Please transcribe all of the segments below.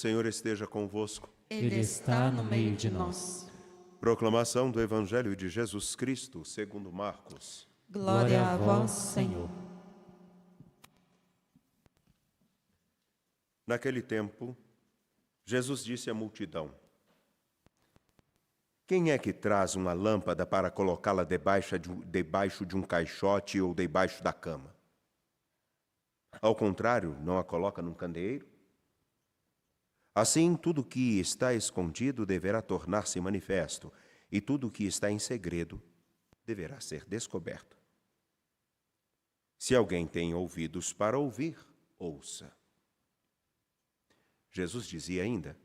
Senhor esteja convosco. Ele está no meio de nós. Proclamação do Evangelho de Jesus Cristo, segundo Marcos. Glória a vós, Senhor. Naquele tempo, Jesus disse à multidão: quem é que traz uma lâmpada para colocá-la debaixo de um caixote ou debaixo da cama? Ao contrário, não a coloca num candeeiro? Assim, tudo que está escondido deverá tornar-se manifesto, e tudo que está em segredo deverá ser descoberto. Se alguém tem ouvidos para ouvir, ouça. Jesus dizia ainda: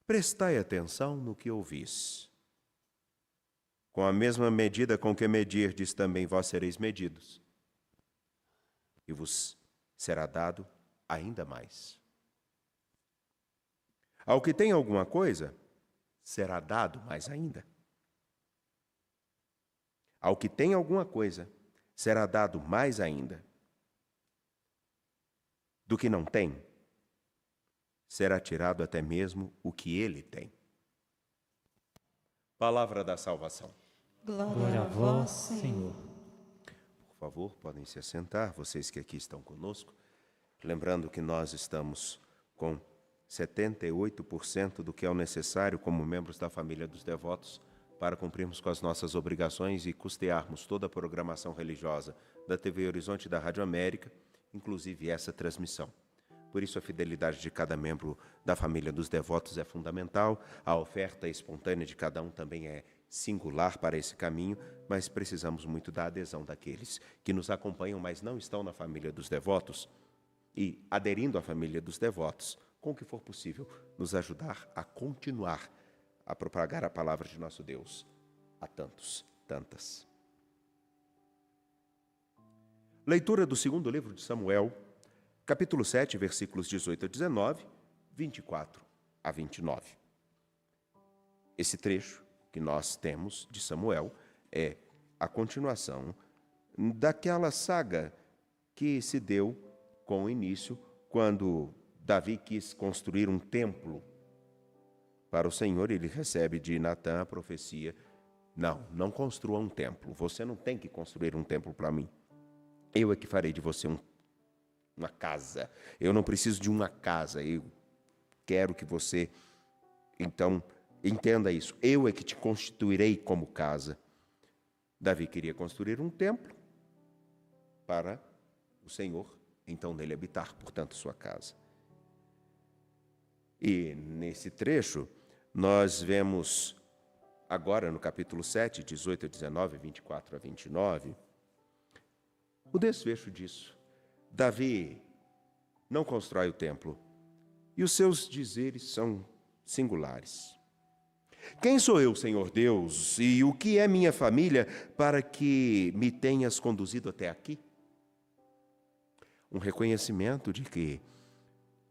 prestai atenção no que ouvis. Com a mesma medida com que medirdes, também vós sereis medidos, e vos será dado ainda mais. Ao que tem alguma coisa, será dado mais ainda. Ao que tem alguma coisa, será dado mais ainda. Do que não tem, será tirado até mesmo o que ele tem. Palavra da salvação. Glória a vós, Senhor. Por favor, podem se assentar, vocês que aqui estão conosco. Lembrando que nós estamos com 78% do que é o necessário como membros da família dos devotos para cumprirmos com as nossas obrigações e custearmos toda a programação religiosa da TV Horizonte e da Rádio América, inclusive essa transmissão. Por isso, a fidelidade de cada membro da família dos devotos é fundamental, a oferta espontânea de cada um também é singular para esse caminho, mas precisamos muito da adesão daqueles que nos acompanham, mas não estão na família dos devotos, e, aderindo à família dos devotos, com o que for possível, nos ajudar a continuar a propagar a palavra de nosso Deus a tantos, tantas. Leitura do segundo livro de Samuel, capítulo 7, versículos 18 a 19, 24 a 29. Esse trecho que nós temos de Samuel é a continuação daquela saga que se deu com o início quando Davi quis construir um templo para o Senhor. Ele recebe de Natã a profecia: não construa um templo, você não tem que construir um templo para mim. Eu é que farei de você uma casa. Eu não preciso de uma casa, eu quero que você, então, entenda isso. Eu é que te constituirei como casa. Davi queria construir um templo para o Senhor, então nele habitar, portanto, sua casa. E nesse trecho, nós vemos agora no capítulo 7, 18 a 19, 24 a 29, o desfecho disso. Davi não constrói o templo e os seus dizeres são singulares. Quem sou eu, Senhor Deus, e o que é minha família para que me tenhas conduzido até aqui? Um reconhecimento de que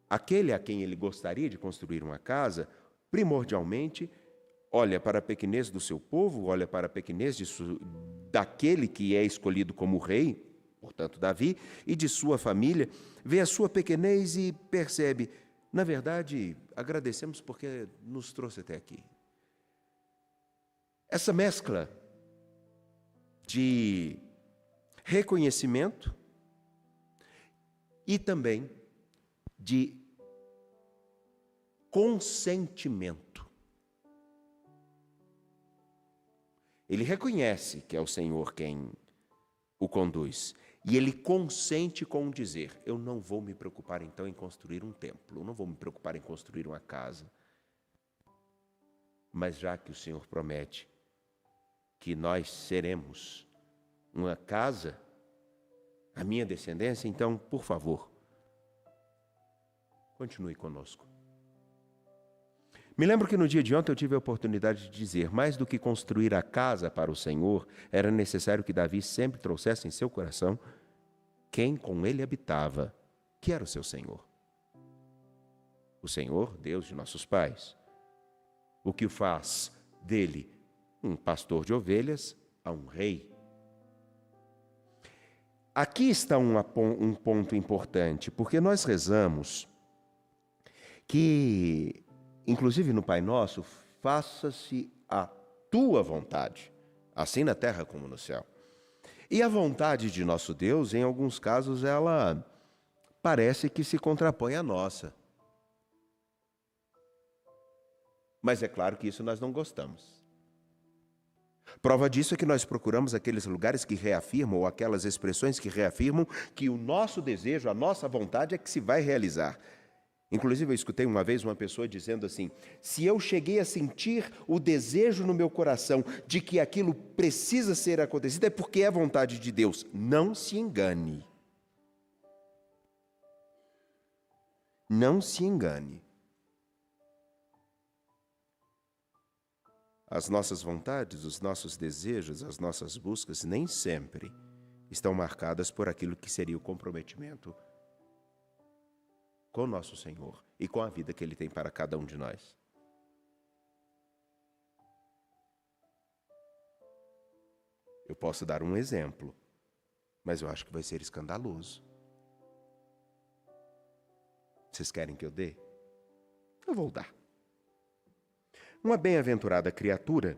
aquele a quem ele gostaria de construir uma casa, primordialmente, olha para a pequenez do seu povo, olha para a pequenez daquele que é escolhido como rei, portanto Davi, e de sua família, vê a sua pequenez e percebe: na verdade, agradecemos porque nos trouxe até aqui. Essa mescla de reconhecimento e também de consentimento. Ele reconhece que é o Senhor quem o conduz, e ele consente com o dizer: eu não vou me preocupar então em construir um templo, eu não vou me preocupar em construir uma casa, mas já que o Senhor promete que nós seremos uma casa, a minha descendência, então, por favor, continue conosco. Me lembro que no dia de ontem eu tive a oportunidade de dizer: mais do que construir a casa para o Senhor, era necessário que Davi sempre trouxesse em seu coração quem com ele habitava, que era o seu Senhor. O Senhor, Deus de nossos pais. O que o faz dele um pastor de ovelhas a um rei. Aqui está um ponto importante, porque nós rezamos que, inclusive no Pai Nosso, faça-se a tua vontade, assim na terra como no céu. E a vontade de nosso Deus, em alguns casos, ela parece que se contrapõe à nossa. Mas é claro que isso nós não gostamos. Prova disso é que nós procuramos aqueles lugares que reafirmam, ou aquelas expressões que reafirmam que o nosso desejo, a nossa vontade é que se vai realizar. Inclusive, eu escutei uma vez uma pessoa dizendo assim: se eu cheguei a sentir o desejo no meu coração de que aquilo precisa ser acontecido, é porque é vontade de Deus. Não se engane. Não se engane. As nossas vontades, os nossos desejos, as nossas buscas nem sempre estão marcadas por aquilo que seria o comprometimento com o nosso Senhor e com a vida que Ele tem para cada um de nós. Eu posso dar um exemplo, mas eu acho que vai ser escandaloso. Vocês querem que eu dê? Eu vou dar. Uma bem-aventurada criatura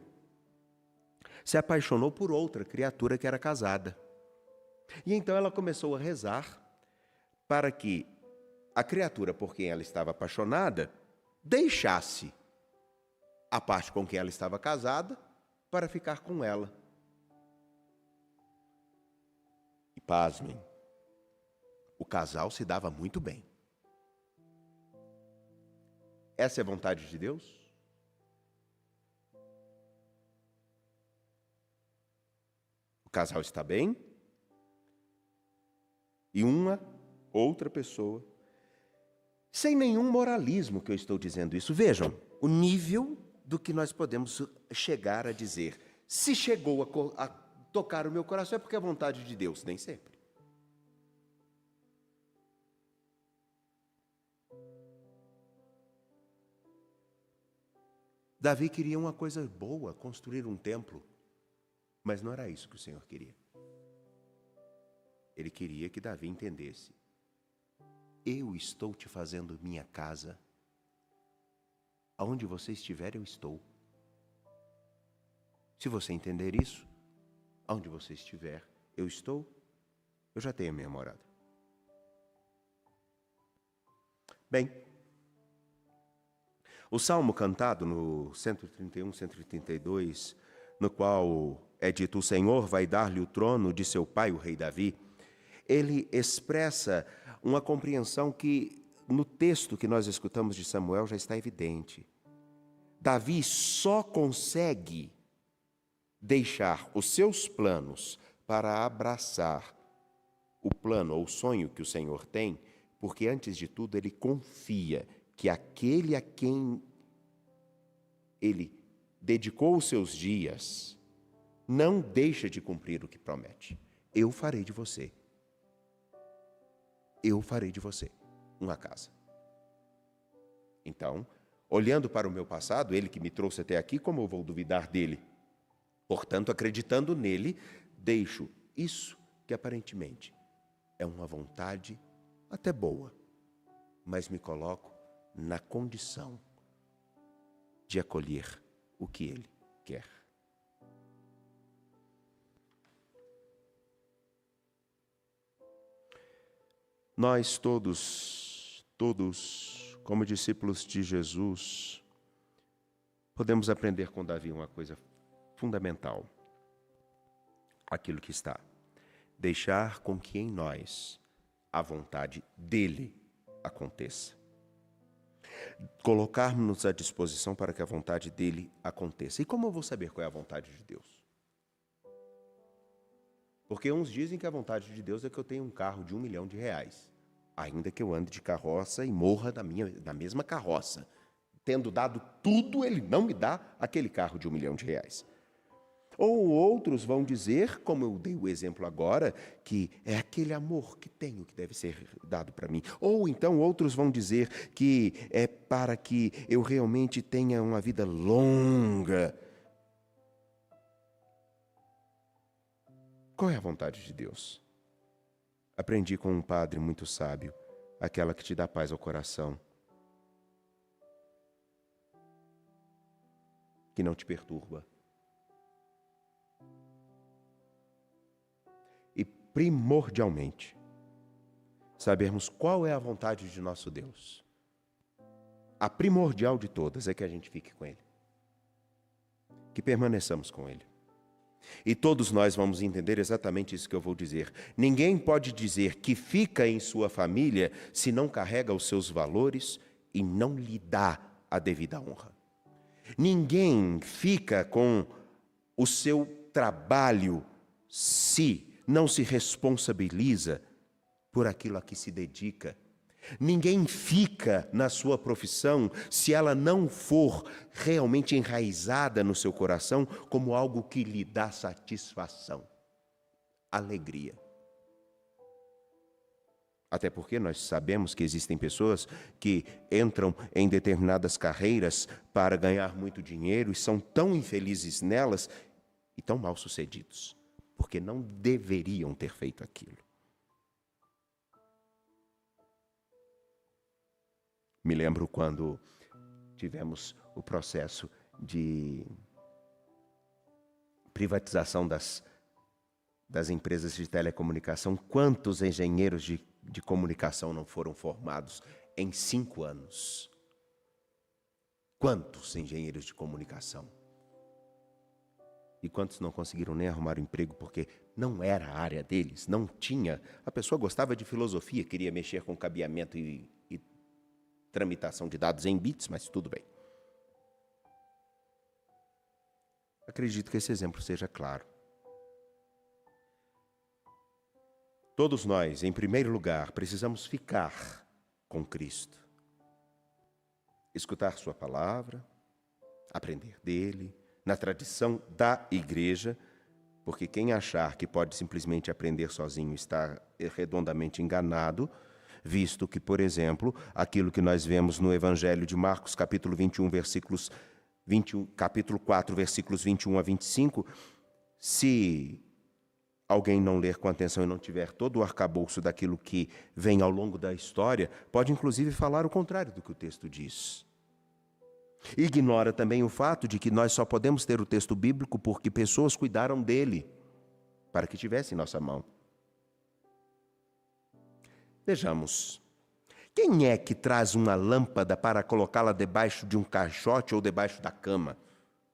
se apaixonou por outra criatura que era casada. E então ela começou a rezar para que a criatura por quem ela estava apaixonada deixasse a parte com quem ela estava casada para ficar com ela. E pasmem, o casal se dava muito bem. Essa é a vontade de Deus? O casal está bem e uma outra pessoa, sem nenhum moralismo que eu estou dizendo isso. Vejam o nível do que nós podemos chegar a dizer. Se chegou a tocar o meu coração é porque é vontade de Deus, nem sempre. Davi queria uma coisa boa, construir um templo. Mas não era isso que o Senhor queria. Ele queria que Davi entendesse: eu estou te fazendo minha casa. Aonde você estiver, eu estou. Se você entender isso, aonde você estiver, eu estou, eu já tenho a minha morada. Bem, o salmo cantado no 131, 132, no qual é dito: o Senhor vai dar-lhe o trono de seu pai, o rei Davi, ele expressa uma compreensão que no texto que nós escutamos de Samuel já está evidente. Davi só consegue deixar os seus planos para abraçar o plano ou o sonho que o Senhor tem, porque antes de tudo ele confia que aquele a quem ele dedicou os seus dias não deixa de cumprir o que promete. Eu farei de você uma casa. Então, olhando para o meu passado, ele que me trouxe até aqui, como eu vou duvidar dele? Portanto, acreditando nele, deixo isso que aparentemente é uma vontade até boa, mas me coloco na condição de acolher o que ele quer. Nós todos, como discípulos de Jesus, podemos aprender com Davi uma coisa fundamental. Aquilo que está: deixar com que em nós a vontade dele aconteça. Colocarmos-nos à disposição para que a vontade dele aconteça. E como eu vou saber qual é a vontade de Deus? Porque uns dizem que a vontade de Deus é que eu tenha um carro de R$1 milhão, ainda que eu ande de carroça e morra na mesma carroça. Tendo dado tudo, ele não me dá aquele carro de R$1 milhão. Ou outros vão dizer, como eu dei o exemplo agora, que é aquele amor que tenho que deve ser dado para mim. Ou então outros vão dizer que é para que eu realmente tenha uma vida longa. Qual é a vontade de Deus? Aprendi com um padre muito sábio, aquela que te dá paz ao coração, que não te perturba. E primordialmente, sabermos qual é a vontade de nosso Deus. A primordial de todas é que a gente fique com Ele, que permaneçamos com Ele. E todos nós vamos entender exatamente isso que eu vou dizer. Ninguém pode dizer que fica em sua família se não carrega os seus valores e não lhe dá a devida honra. Ninguém fica com o seu trabalho se não se responsabiliza por aquilo a que se dedica. Ninguém fica na sua profissão se ela não for realmente enraizada no seu coração como algo que lhe dá satisfação, alegria. Até porque nós sabemos que existem pessoas que entram em determinadas carreiras para ganhar muito dinheiro e são tão infelizes nelas e tão mal sucedidos, porque não deveriam ter feito aquilo. Me lembro quando tivemos o processo de privatização das empresas de telecomunicação. Quantos engenheiros de comunicação não foram formados em 5 anos? Quantos engenheiros de comunicação? E quantos não conseguiram nem arrumar um emprego porque não era a área deles, não tinha. A pessoa gostava de filosofia, queria mexer com cabeamento e tramitação de dados em bits, mas tudo bem. Acredito que esse exemplo seja claro. Todos nós, em primeiro lugar, precisamos ficar com Cristo. Escutar sua palavra, aprender dele, na tradição da igreja, porque quem achar que pode simplesmente aprender sozinho está redondamente enganado, visto que, por exemplo, aquilo que nós vemos no Evangelho de Marcos, capítulo 21, capítulo 4, versículos 21 a 25, se alguém não ler com atenção e não tiver todo o arcabouço daquilo que vem ao longo da história, pode inclusive falar o contrário do que o texto diz. Ignora também o fato de que nós só podemos ter o texto bíblico porque pessoas cuidaram dele, para que tivesse em nossa mão. Vejamos, quem é que traz uma lâmpada para colocá-la debaixo de um caixote ou debaixo da cama?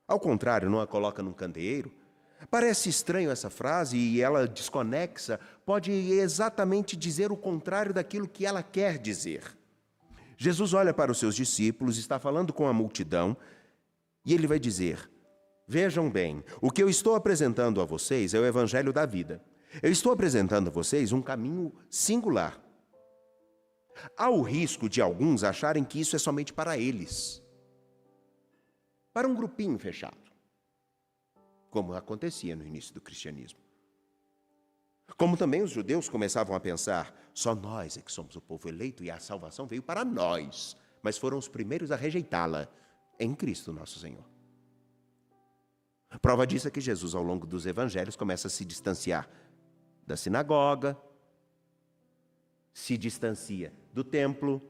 Ao contrário, não a coloca num candeeiro? Parece estranho essa frase e ela desconexa, pode exatamente dizer o contrário daquilo que ela quer dizer. Jesus olha para os seus discípulos, está falando com a multidão e ele vai dizer: vejam bem, o que eu estou apresentando a vocês é o Evangelho da vida. Eu estou apresentando a vocês um caminho singular. Há o risco de alguns acharem que isso é somente para eles, para um grupinho fechado, como acontecia no início do cristianismo. Como também os judeus começavam a pensar, só nós é que somos o povo eleito e a salvação veio para nós, mas foram os primeiros a rejeitá-la em Cristo nosso Senhor. Prova disso é que Jesus, ao longo dos evangelhos, começa a se distanciar da sinagoga, se distancia do templo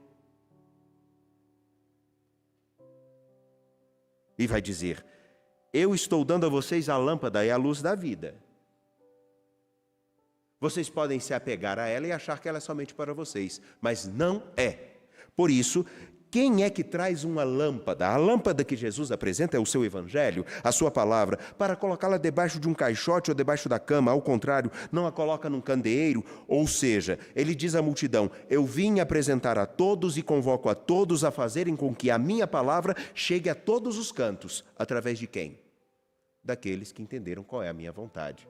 e vai dizer: eu estou dando a vocês a lâmpada e a luz da vida. Vocês podem se apegar a ela e achar que ela é somente para vocês, mas não é. Por isso, quem é que traz uma lâmpada? A lâmpada que Jesus apresenta é o seu evangelho, a sua palavra, para colocá-la debaixo de um caixote ou debaixo da cama. Ao contrário, não a coloca num candeeiro. Ou seja, ele diz à multidão: eu vim apresentar a todos e convoco a todos a fazerem com que a minha palavra chegue a todos os cantos. Através de quem? Daqueles que entenderam qual é a minha vontade.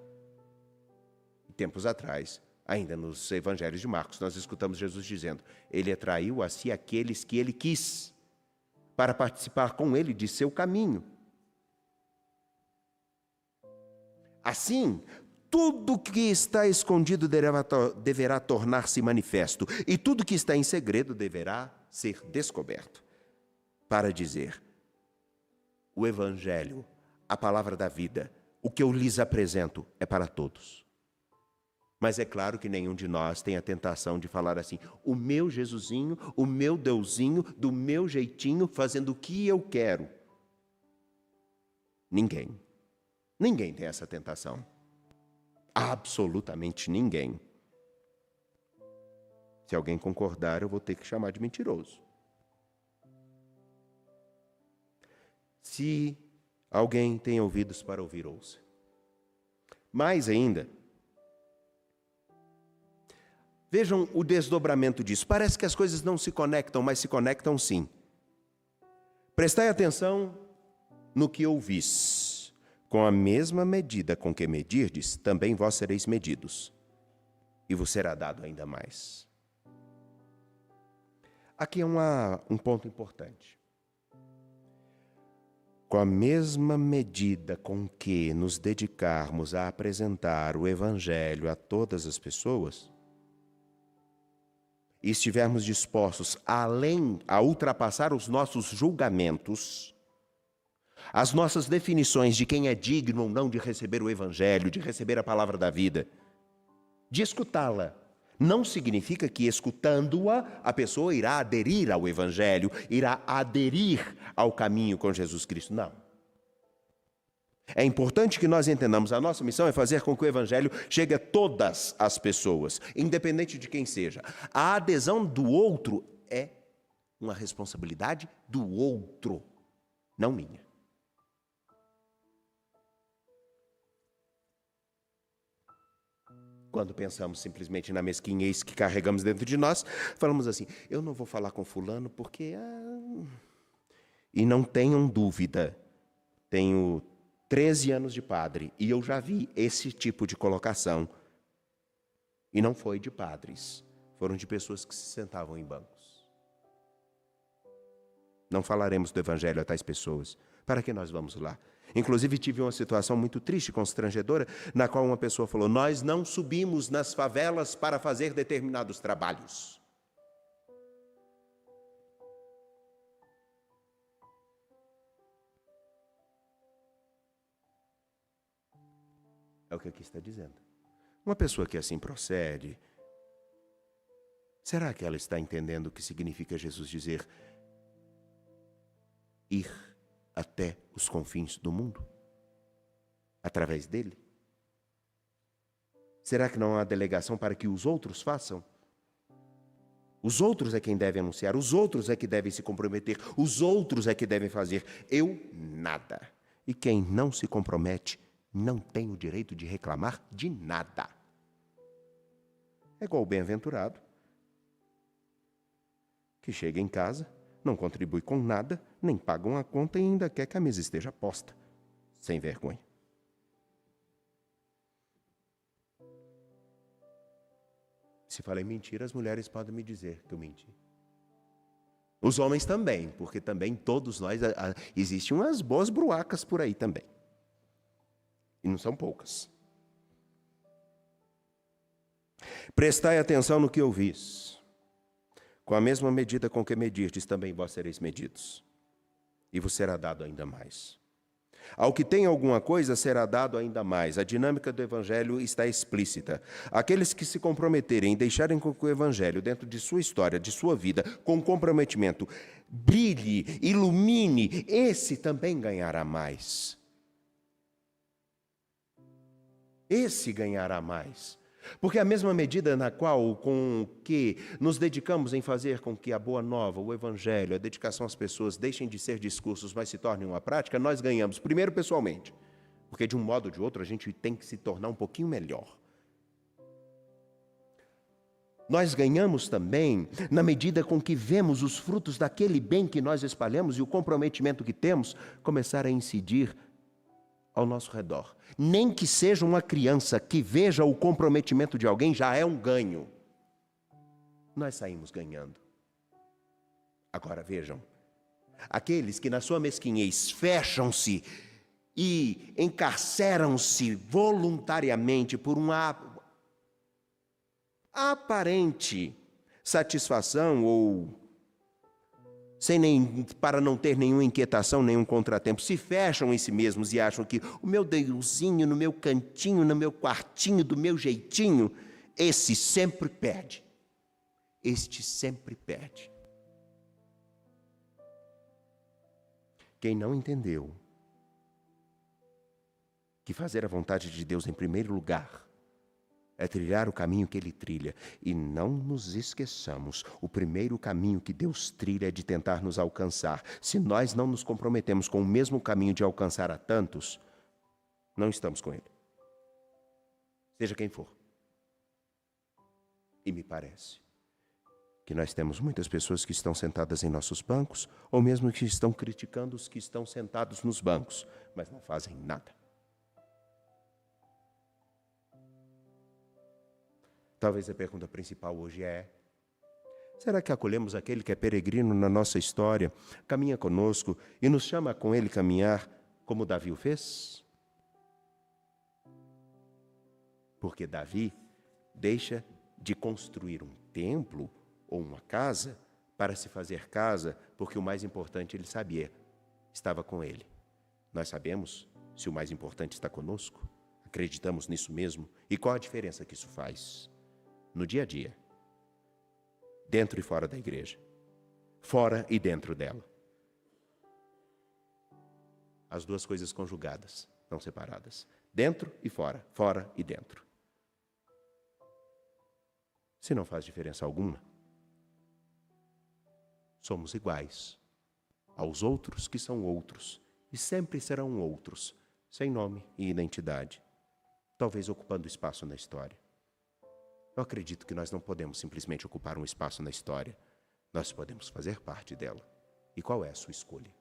Tempos atrás, ainda nos evangelhos de Marcos, nós escutamos Jesus dizendo: ele atraiu a si aqueles que ele quis, para participar com ele de seu caminho. Assim, tudo que está escondido deverá tornar-se manifesto, e tudo que está em segredo deverá ser descoberto. Para dizer, o evangelho, a palavra da vida, o que eu lhes apresento é para todos. Mas é claro que nenhum de nós tem a tentação de falar assim: o meu Jesusinho, o meu Deusinho, do meu jeitinho, fazendo o que eu quero. Ninguém. Ninguém tem essa tentação. Absolutamente ninguém. Se alguém concordar, eu vou ter que chamar de mentiroso. Se alguém tem ouvidos para ouvir, ouça. Mais ainda, vejam o desdobramento disso. Parece que as coisas não se conectam, mas se conectam sim. Prestai atenção no que ouvis. Com a mesma medida com que medirdes, também vós sereis medidos, e vos será dado ainda mais. Aqui é um ponto importante. Com a mesma medida com que nos dedicarmos a apresentar o Evangelho a todas as pessoas, e estivermos dispostos a ultrapassar os nossos julgamentos, as nossas definições de quem é digno ou não de receber o Evangelho, de receber a palavra da vida, de escutá-la, não significa que, escutando-a, a pessoa irá aderir ao Evangelho, irá aderir ao caminho com Jesus Cristo. Não. É importante que nós entendamos, a nossa missão é fazer com que o Evangelho chegue a todas as pessoas, independente de quem seja. A adesão do outro é uma responsabilidade do outro, não minha. Quando pensamos simplesmente na mesquinhez que carregamos dentro de nós, falamos assim, eu não vou falar com fulano porque... E não tenham dúvida, tenho 13 anos de padre e eu já vi esse tipo de colocação. E não foi de padres, foram de pessoas que se sentavam em bancos. Não falaremos do Evangelho a tais pessoas. Para que nós vamos lá? Inclusive, tive uma situação muito triste, constrangedora, na qual uma pessoa falou, nós não subimos nas favelas para fazer determinados trabalhos. É o que aqui está dizendo. Uma pessoa que assim procede, será que ela está entendendo o que significa Jesus dizer ir até os confins do mundo? Através dele? Será que não há delegação para que os outros façam? Os outros é quem deve anunciar, os outros é que devem se comprometer, os outros é que devem fazer. Eu, nada. E quem não se compromete, não tem o direito de reclamar de nada. É igual o bem-aventurado, que chega em casa, não contribui com nada, nem paga uma conta e ainda quer que a mesa esteja posta. Sem vergonha. Se falei mentira, as mulheres podem me dizer que eu menti. Os homens também, porque também todos nós, existem umas boas bruacas por aí também. E não são poucas. Prestai atenção no que ouvis. Com a mesma medida com que medirdes, também vós sereis medidos, e vos será dado ainda mais. Ao que tem alguma coisa, será dado ainda mais. A dinâmica do Evangelho está explícita. Aqueles que se comprometerem em deixarem com que o Evangelho, dentro de sua história, de sua vida, com comprometimento, brilhe, ilumine, esse também ganhará mais. Esse ganhará mais. Porque a mesma medida na qual, com que nos dedicamos em fazer com que a boa nova, o Evangelho, a dedicação às pessoas deixem de ser discursos, mas se tornem uma prática, nós ganhamos, primeiro pessoalmente, porque de um modo ou de outro a gente tem que se tornar um pouquinho melhor. Nós ganhamos também na medida com que vemos os frutos daquele bem que nós espalhamos e o comprometimento que temos começar a incidir ao nosso redor. Nem que seja uma criança que veja o comprometimento de alguém, já é um ganho. Nós saímos ganhando. Agora vejam, aqueles que na sua mesquinhez fecham-se e encarceram-se voluntariamente por uma aparente satisfação ou para não ter nenhuma inquietação, nenhum contratempo, se fecham em si mesmos e acham que o meu Deusinho, no meu cantinho, no meu quartinho, do meu jeitinho, esse sempre perde. Este sempre perde. Quem não entendeu que fazer a vontade de Deus em primeiro lugar é trilhar o caminho que Ele trilha. E não nos esqueçamos, o primeiro caminho que Deus trilha é de tentar nos alcançar. Se nós não nos comprometemos com o mesmo caminho de alcançar a tantos, não estamos com Ele. Seja quem for. E me parece que nós temos muitas pessoas que estão sentadas em nossos bancos, ou mesmo que estão criticando os que estão sentados nos bancos, mas não fazem nada. Talvez a pergunta principal hoje é: será que acolhemos aquele que é peregrino na nossa história, caminha conosco e nos chama com ele caminhar como Davi o fez? Porque Davi deixa de construir um templo ou uma casa para se fazer casa, porque o mais importante ele sabia, estava com ele. Nós sabemos se o mais importante está conosco? Acreditamos nisso mesmo? E qual a diferença que isso faz? No dia a dia, dentro e fora da igreja, fora e dentro dela. As duas coisas conjugadas, não separadas. Dentro e fora, fora e dentro. Se não faz diferença alguma, somos iguais aos outros que são outros, e sempre serão outros, sem nome e identidade, talvez ocupando espaço na história. Eu acredito que nós não podemos simplesmente ocupar um espaço na história. Nós podemos fazer parte dela. E qual é a sua escolha?